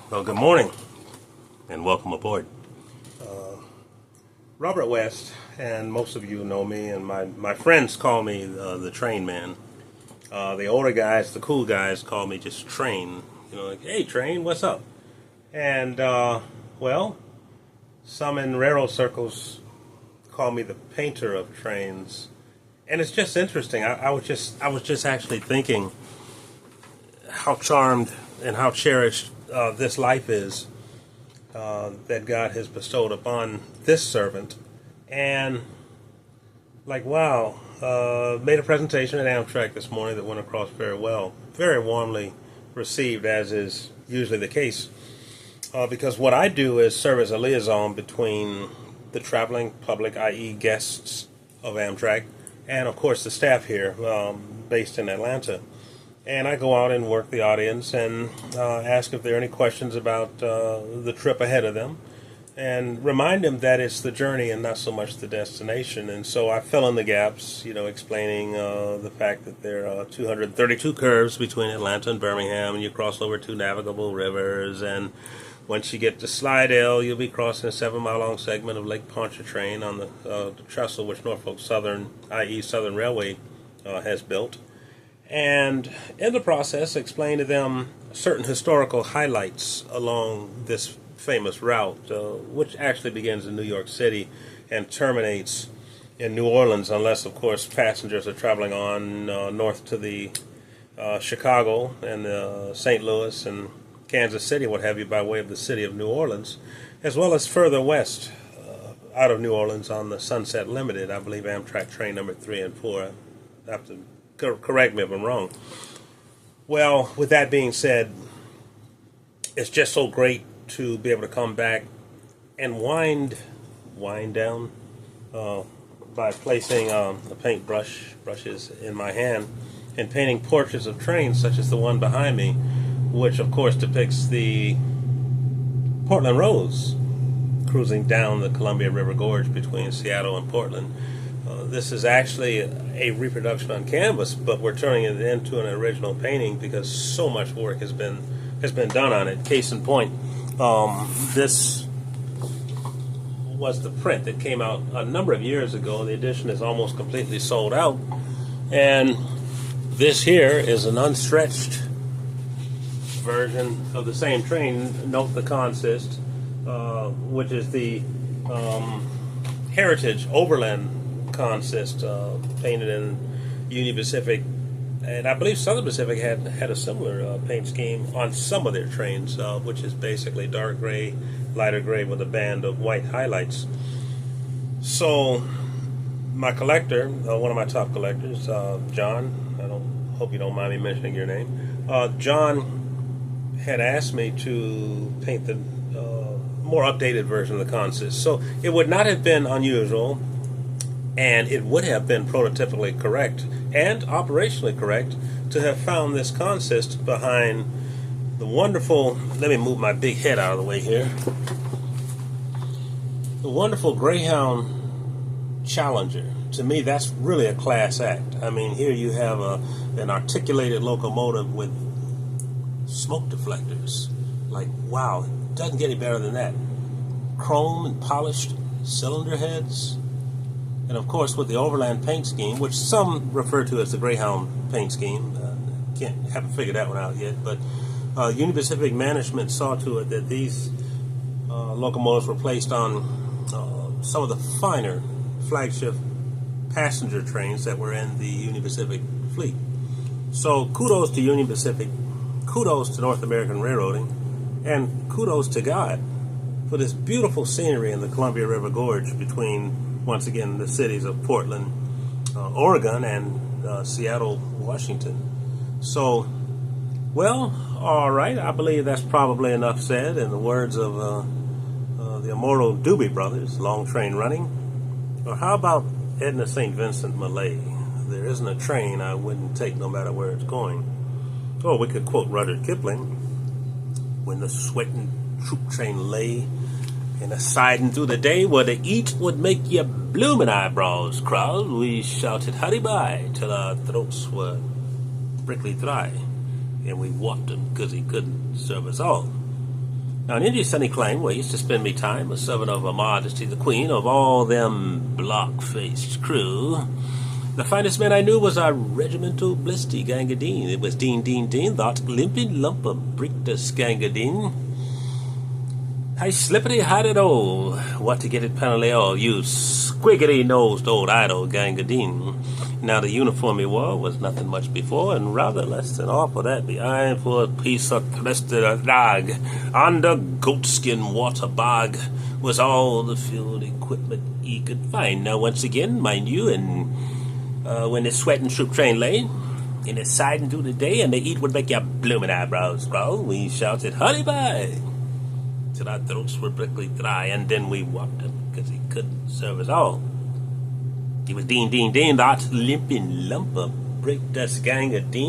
Well, good morning and welcome aboard. Robert West, and most of you know me, and my friends call me the Train Man. The older guys, the cool guys, call me just Train. You know, like, hey, Train, what's up? And, well, some in railroad circles call me the painter of trains. And it's just interesting. I was just actually thinking how charmed and how cherished this life is that God has bestowed upon this servant. And like, wow, made a presentation at Amtrak this morning that went across very well, very warmly received, as is usually the case, because what I do is serve as a liaison between the traveling public, i.e. guests of Amtrak, and of course the staff here based in Atlanta. And I go out and work the audience and ask if there are any questions about the trip ahead of them, and remind them that it's the journey and not so much the destination. And so I fill in the gaps, you know, explaining the fact that there are 232 curves between Atlanta and Birmingham, and you cross over 2 navigable rivers, and once you get to Slidell, you'll be crossing a 7-mile-long segment of Lake Pontchartrain on the trestle which Norfolk Southern, i.e. Southern Railway, has built. And in the process, explain to them certain historical highlights along this famous route, which actually begins in New York City and terminates in New Orleans, unless, of course, passengers are traveling on north to the Chicago and St. Louis and Kansas City, what have you, by way of the city of New Orleans, as well as further west out of New Orleans on the Sunset Limited, I believe Amtrak train number 3 and 4. I have to correct me if I'm wrong. Well, with that being said, it's just so great to be able to come back and wind down by placing the brushes in my hand and painting portraits of trains such as the one behind me, which of course depicts the Portland Rose cruising down the Columbia River Gorge between Seattle and Portland. This is actually a reproduction on canvas, but we're turning it into an original painting because so much work has been done on it. Case in point, this was the print that came out a number of years ago. The edition is almost completely sold out, and this here is an unstretched version of the same train. Note the consist, which is the Heritage Overland consist, painted in Union Pacific, and I believe Southern Pacific had a similar paint scheme on some of their trains, which is basically dark gray, lighter gray with a band of white highlights. So my collector, one of my top collectors, John, hope you don't mind me mentioning your name, John had asked me to paint the more updated version of the consist. So it would not have been unusual, and it would have been prototypically correct and operationally correct to have found this consist behind the wonderful, let me move my big head out of the way here, the wonderful Greyhound Challenger. To me, that's really a class act. I mean, here you have an articulated locomotive with smoke deflectors. Like, wow, it doesn't get any better than that. Chrome and polished cylinder heads. And of course, with the overland paint scheme, which some refer to as the Greyhound paint scheme, haven't figured that one out yet. But Union Pacific management saw to it that these locomotives were placed on some of the finer flagship passenger trains that were in the Union Pacific fleet. So kudos to Union Pacific, kudos to North American Railroading, and kudos to God for this beautiful scenery in the Columbia River Gorge between, once again, the cities of Portland, Oregon, and Seattle, Washington. So, well, all right, I believe that's probably enough said. In the words of the immortal Doobie Brothers, long train running. Or how about Edna St. Vincent Millay? There isn't a train I wouldn't take no matter where it's going. Or we could quote Rudyard Kipling, when the sweating troop train lay in a siding through the day where the eat would make your bloomin' eyebrows crawl, we shouted hurry by till our throats were prickly dry, and we walked him 'cause he couldn't serve us all. Now, in Indy Sunny Claim, where I used to spend me time a servant of Her Majesty the Queen of all them block-faced crew, the finest man I knew was our regimental blisty Gangadine. It was Dean, that limping lump of brickdust Gangadine. I slippity-hatted old, what to get it penalty all, you squiggity-nosed old idol Gangadine. Now the uniform he wore was nothing much before, and rather less than all for that behind for a piece of twisted rag. Under goatskin water bog was all the field equipment he could find. Now once again, mind you, and when the sweating troop train lay in the siding through the day, and the heat would make your blooming eyebrows grow, we shouted, "Honey pie!" till our throats were prickly dry, and then we walked him, because he couldn't serve us all. He was Dean, that limping lump of brickdust Gangadine.